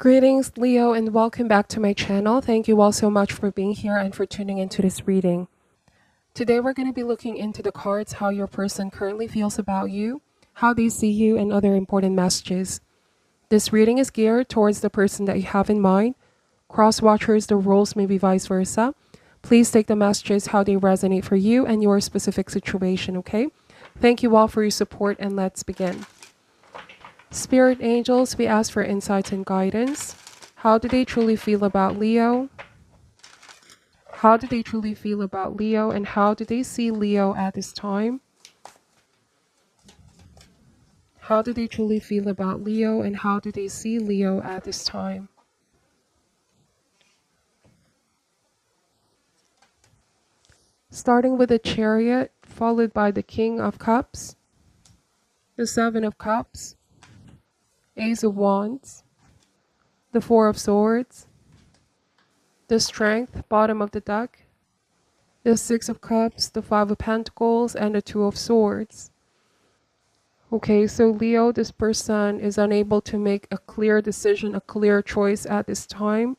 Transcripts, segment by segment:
Greetings, Leo, and welcome back to my channel. Thank you all so much for being here and for tuning into this reading. Today, we're going to be looking into the cards, how your person currently feels about you, how they see you, and other important messages. This reading is geared towards the person that you have in mind. Cross-watchers, the roles may be vice versa. Please take the messages how they resonate for you and your specific situation, okay? Thank you all for your support, and let's begin. Spirit angels, we ask for insights and guidance. How do they truly feel about Leo? How do they truly feel about Leo, and how do they see Leo at this time? How do they truly feel about Leo, and how do they see Leo at this time? Starting with the Chariot, followed by the King of Cups, the Seven of Cups, Ace of Wands, the Four of Swords, the Strength, bottom of the deck, the Six of Cups, the Five of Pentacles, and the Two of Swords. Okay, so Leo, this person is unable to make a clear decision, a clear choice at this time.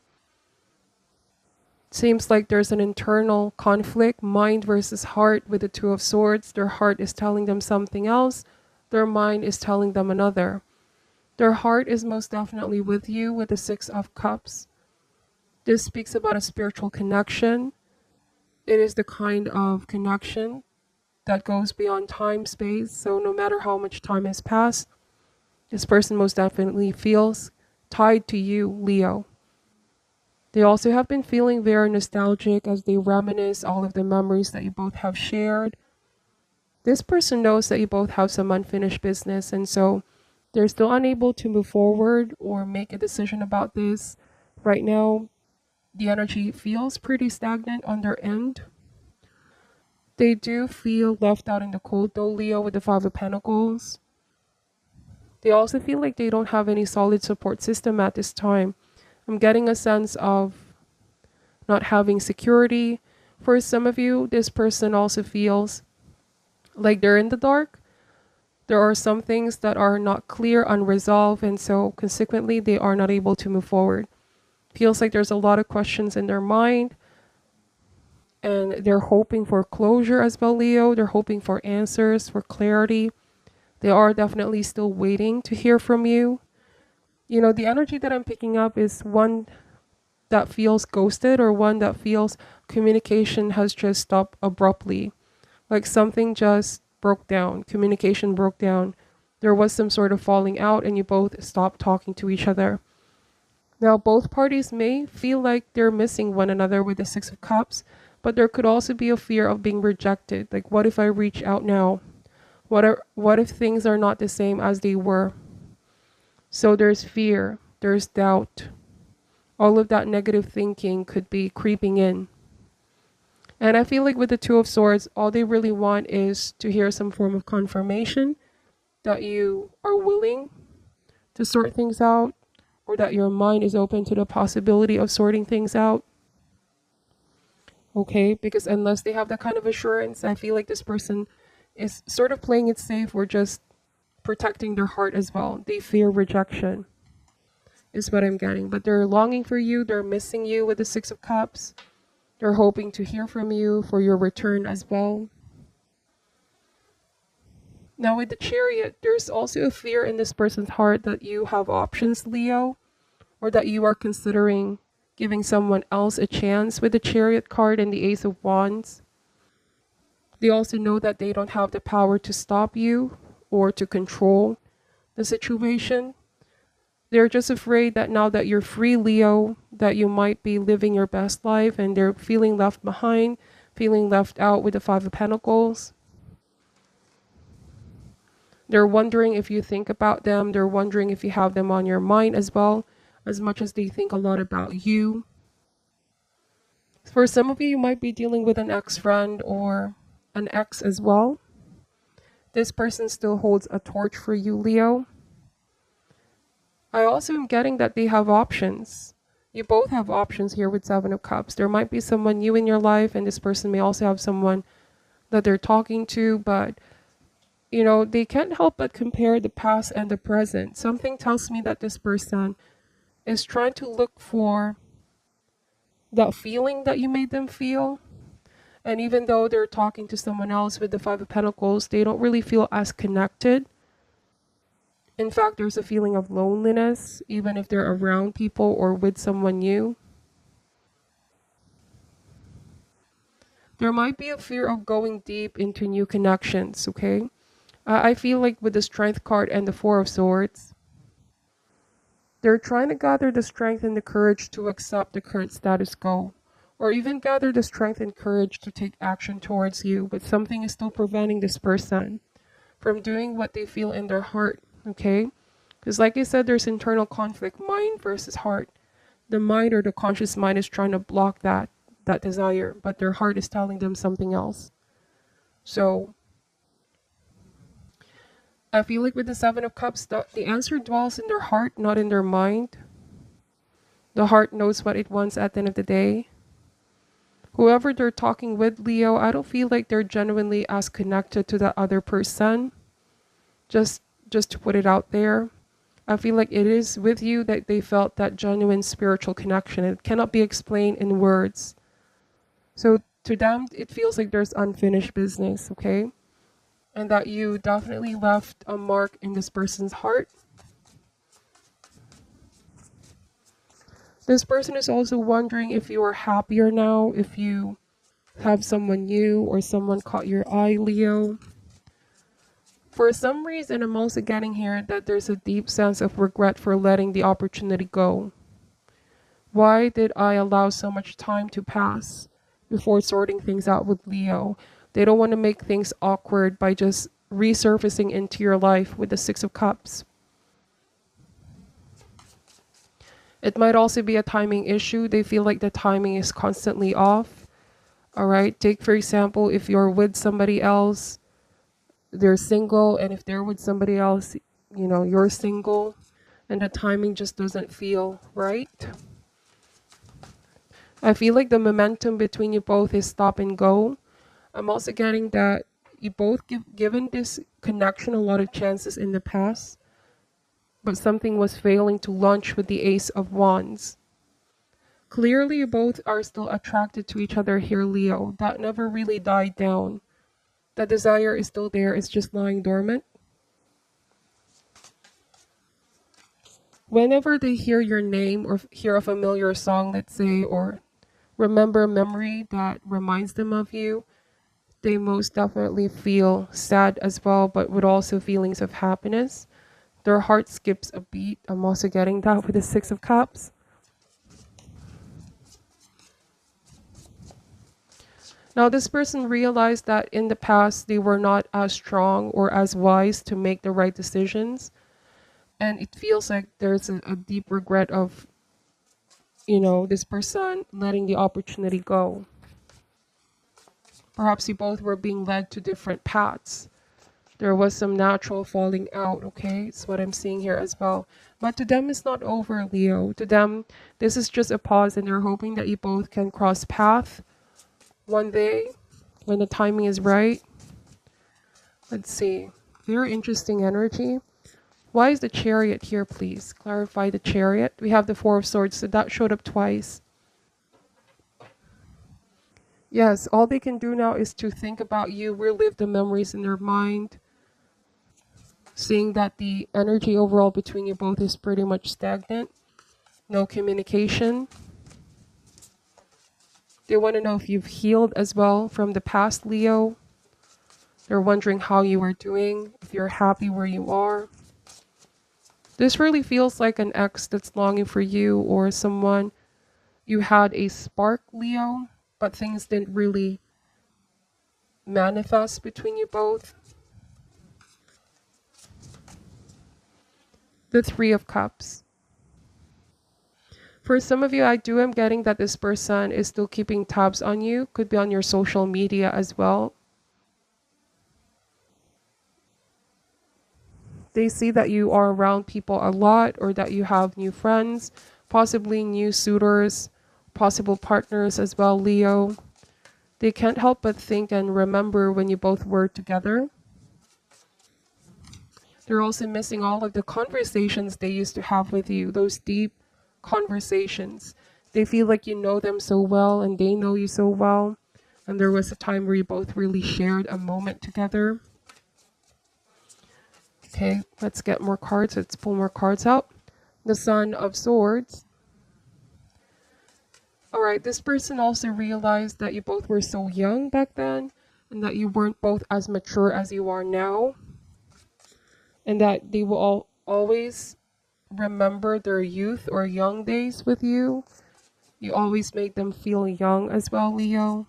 Seems like there's an internal conflict, mind versus heart with the Two of Swords. Their heart is telling them something else. Their mind is telling them another. Their heart is most definitely with you with the Six of Cups. This speaks about a spiritual connection. It is the kind of connection that goes beyond time, space. So no matter how much time has passed, this person most definitely feels tied to you, Leo. They also have been feeling very nostalgic as they reminisce all of the memories that you both have shared. This person knows that you both have some unfinished business, and so they're still unable to move forward or make a decision about this. Right now, the energy feels pretty stagnant on their end. They do feel left out in the cold though, Leo, with the Five of Pentacles. They also feel like they don't have any solid support system at this time. I'm getting a sense of not having security. For some of you, this person also feels like they're in the dark. There are some things that are not clear, unresolved, and so consequently, they are not able to move forward. Feels like there's a lot of questions in their mind, and they're hoping for closure as well, Leo. They're hoping for answers, for clarity. They are definitely still waiting to hear from you. You know, the energy that I'm picking up is one that feels ghosted, or one that feels communication has just stopped abruptly. Like something just broke down, communication broke down. There was some sort of falling out and you both stopped talking to each other. Now, both parties may feel like they're missing one another with the Six of Cups, but there could also be a fear of being rejected. Like, what if I reach out now? What if things are not the same as they were? So there's fear, there's doubt. All of that negative thinking could be creeping in. And I feel like with the Two of Swords, all they really want is to hear some form of confirmation that you are willing to sort things out, or that your mind is open to the possibility of sorting things out. Okay, because unless they have that kind of assurance, I feel like this person is sort of playing it safe or just protecting their heart as well. They fear rejection, is what I'm getting. But they're longing for you, they're missing you with the Six of Cups. They're hoping to hear from you for your return as well. Now with the Chariot, there's also a fear in this person's heart that you have options, Leo, or that you are considering giving someone else a chance with the Chariot card and the Ace of Wands. They also know that they don't have the power to stop you or to control the situation. They're just afraid that now that you're free, Leo, that you might be living your best life, and they're feeling left behind, feeling left out with the Five of Pentacles. They're wondering if you think about them. They're wondering if you have them on your mind as well, as much as they think a lot about you. For some of you, you might be dealing with an ex-friend or an ex as well. This person still holds a torch for you, Leo. I also am getting that they have options. You both have options here with Seven of Cups. There might be someone new in your life, and this person may also have someone that they're talking to, but you know, they can't help but compare the past and the present. Something tells me that this person is trying to look for that feeling that you made them feel. And even though they're talking to someone else with the Five of Pentacles, they don't really feel as connected. In fact, there's a feeling of loneliness, even if they're around people or with someone new. There might be a fear of going deep into new connections, okay? I feel like with the Strength card and the Four of Swords, they're trying to gather the strength and the courage to accept the current status quo, or even gather the strength and courage to take action towards you, but something is still preventing this person from doing what they feel in their heart, okay? Because like I said, there's internal conflict, mind versus heart. The mind or the conscious mind is trying to block that desire, but their heart is telling them something else. So I feel like with the Seven of Cups, the answer dwells in their heart, not in their mind. The heart knows what it wants at the end of the day. Whoever they're talking with, Leo, I don't feel like they're genuinely as connected to the other person. Just to put it out there. I feel like it is with you that they felt that genuine spiritual connection. It cannot be explained in words. So to them, it feels like there's unfinished business, okay? And that you definitely left a mark in this person's heart. This person is also wondering if you are happier now, if you have someone new or someone caught your eye, Leo. For some reason, I'm also getting here that there's a deep sense of regret for letting the opportunity go. Why did I allow so much time to pass before sorting things out with Leo? They don't want to make things awkward by just resurfacing into your life with the Six of Cups. It might also be a timing issue. They feel like the timing is constantly off. All right. Take, for example, if you're with somebody else, they're single, and if they're with somebody else, you know, you're single, and the timing just doesn't feel right. I feel like the momentum between you both is stop and go. I'm also getting that you both given this connection a lot of chances in the past, but something was failing to launch with the Ace of Wands. Clearly, you both are still attracted to each other here, Leo. That never really died down. That desire is still there. It's just lying dormant. Whenever they hear your name or hear a familiar song, let's say, or remember a memory that reminds them of you, they most definitely feel sad as well, but with also feelings of happiness. Their heart skips a beat. I'm also getting that with the Six of Cups. Now, this person realized that in the past, they were not as strong or as wise to make the right decisions. And it feels like there's a deep regret of, you know, this person letting the opportunity go. Perhaps you both were being led to different paths. There was some natural falling out, okay? It's what I'm seeing here as well. But to them, it's not over, Leo. To them, this is just a pause, and they're hoping that you both can cross path one day when the timing is right. Let's see. Very interesting energy. Why is the Chariot here, please? Clarify the Chariot. We have the Four of Swords, so that showed up twice. Yes, all they can do now is to think about you, relive the memories in their mind. Seeing that the energy overall between you both is pretty much stagnant. No communication. They want to know if you've healed as well from the past, Leo. They're wondering how you are doing, if you're happy where you are. This really feels like an ex that's longing for you, or someone you had a spark, Leo, but things didn't really manifest between you both. The Three of Cups. For some of you, I am getting that this person is still keeping tabs on you. Could be on your social media as well. They see that you are around people a lot, or that you have new friends, possibly new suitors, possible partners as well, Leo. They can't help but think and remember when you both were together. They're also missing all of the conversations they used to have with you, those deep conversations. They feel like you know them so well and they know you so well. And there was a time where you both really shared a moment together. Okay, let's get more cards. Let's pull more cards out. The Sun of Swords. All right, this person also realized that you both were so young back then and that you weren't both as mature as you are now. And that they will always remember their youth or young days with you. You always made them feel young as well, Leo.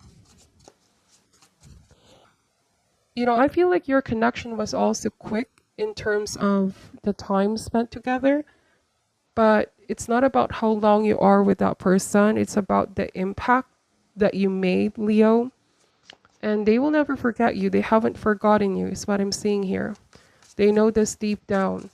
You know, I feel like your connection was also quick in terms of the time spent together, but it's not about how long you are with that person. It's about the impact that you made, Leo. And they will never forget you. They haven't forgotten you, is what I'm seeing here. They know this deep down.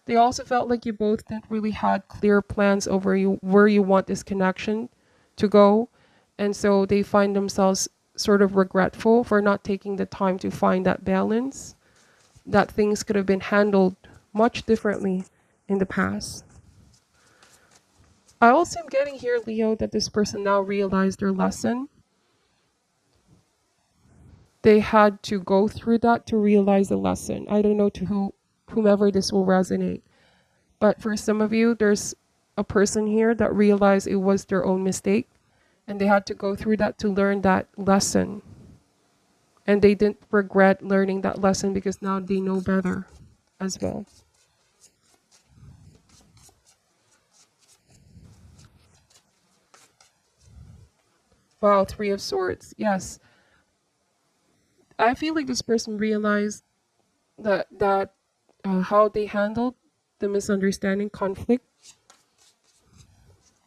They also felt like you both didn't really had clear plans over you where you want this connection to go. And so they find themselves sort of regretful for not taking the time to find that balance, that things could have been handled much differently in the past. I also am getting here, Leo, that this person now realized their lesson. They had to go through that to realize the lesson. I don't know to whomever this will resonate. But for some of you, there's a person here that realized it was their own mistake and they had to go through that to learn that lesson. And they didn't regret learning that lesson because now they know better as well. Wow, Three of Swords. Yes. I feel like this person realized that how they handled the misunderstanding conflict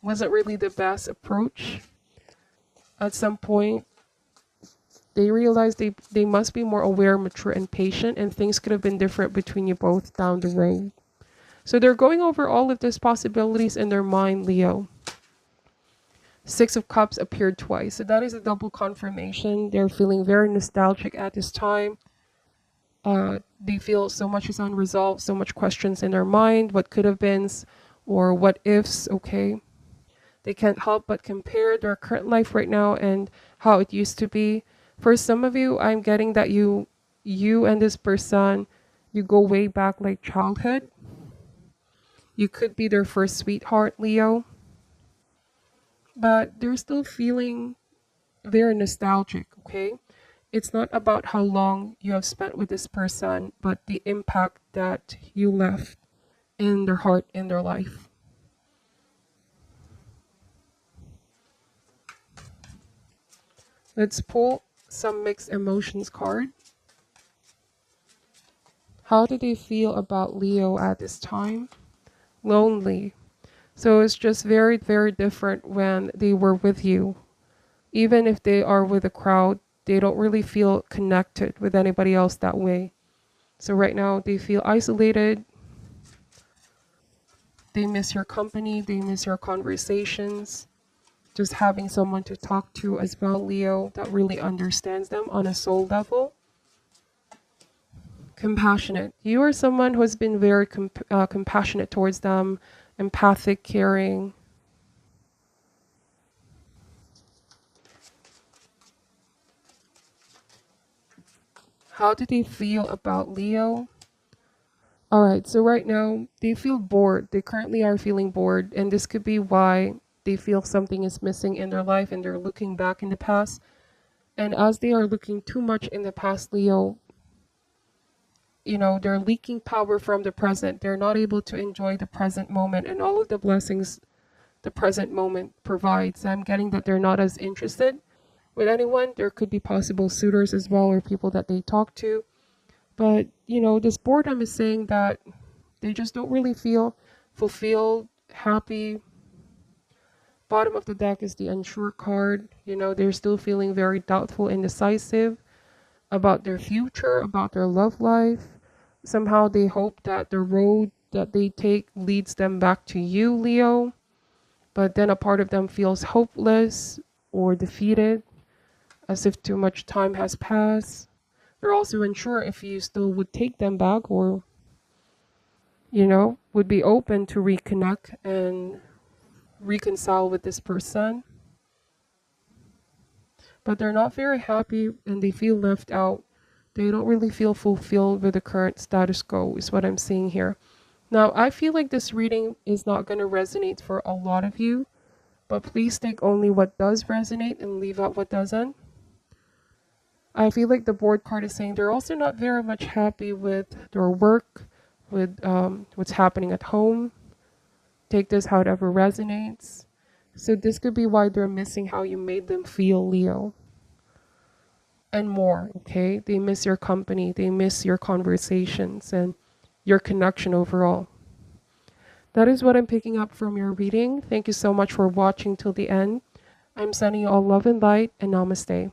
wasn't really the best approach. At some point, they realized they must be more aware, mature, and patient, and things could have been different between you both down the road. So they're going over all of these possibilities in their mind, Leo. Six of Cups appeared twice. So that is a double confirmation. They're feeling very nostalgic at this time. They feel so much is unresolved, so much questions in their mind, what could have been or what ifs, okay? They can't help but compare their current life right now and how it used to be. For some of you, I'm getting that you and this person, you go way back like childhood. You could be their first sweetheart, Leo. But they're still feeling very nostalgic, okay? It's not about how long you have spent with this person, but the impact that you left in their heart, in their life. Let's pull some mixed emotions card. How do they feel about Leo at this time? Lonely. So it's just very, very different when they were with you. Even if they are with a crowd, they don't really feel connected with anybody else that way. So right now they feel isolated. They miss your company. They miss your conversations. Just having someone to talk to as well, Leo, that really understands them on a soul level. Compassionate. You are someone who has been very compassionate towards them, empathic, caring. How do they feel about Leo? All right, so right now they feel bored. They currently are feeling bored, and this could be why they feel something is missing in their life and they're looking back in the past. And as they are looking too much in the past, Leo, you know, they're leaking power from the present. They're not able to enjoy the present moment and all of the blessings the present moment provides. I'm getting that they're not as interested with anyone. There could be possible suitors as well or people that they talk to. But, you know, this boredom is saying that they just don't really feel fulfilled, happy. Bottom of the deck is the unsure card. You know, they're still feeling very doubtful, indecisive about their future, about their love life. Somehow they hope that the road that they take leads them back to you, Leo. But then a part of them feels hopeless or defeated, as if too much time has passed. They're also unsure if you still would take them back, or, would be open to reconnect and reconcile with this person. But they're not very happy and they feel left out. They don't really feel fulfilled with the current status quo, is what I'm seeing here. Now, I feel like this reading is not going to resonate for a lot of you, but please take only what does resonate and leave out what doesn't. I feel like the board card is saying they're also not very much happy with their work, with what's happening at home. Take this however resonates. So this could be why they're missing how you made them feel, Leo. And more, okay? They miss your company, they miss your conversations and your connection overall. That is what I'm picking up from your reading. Thank you so much for watching till the end. I'm sending you all love and light, and namaste.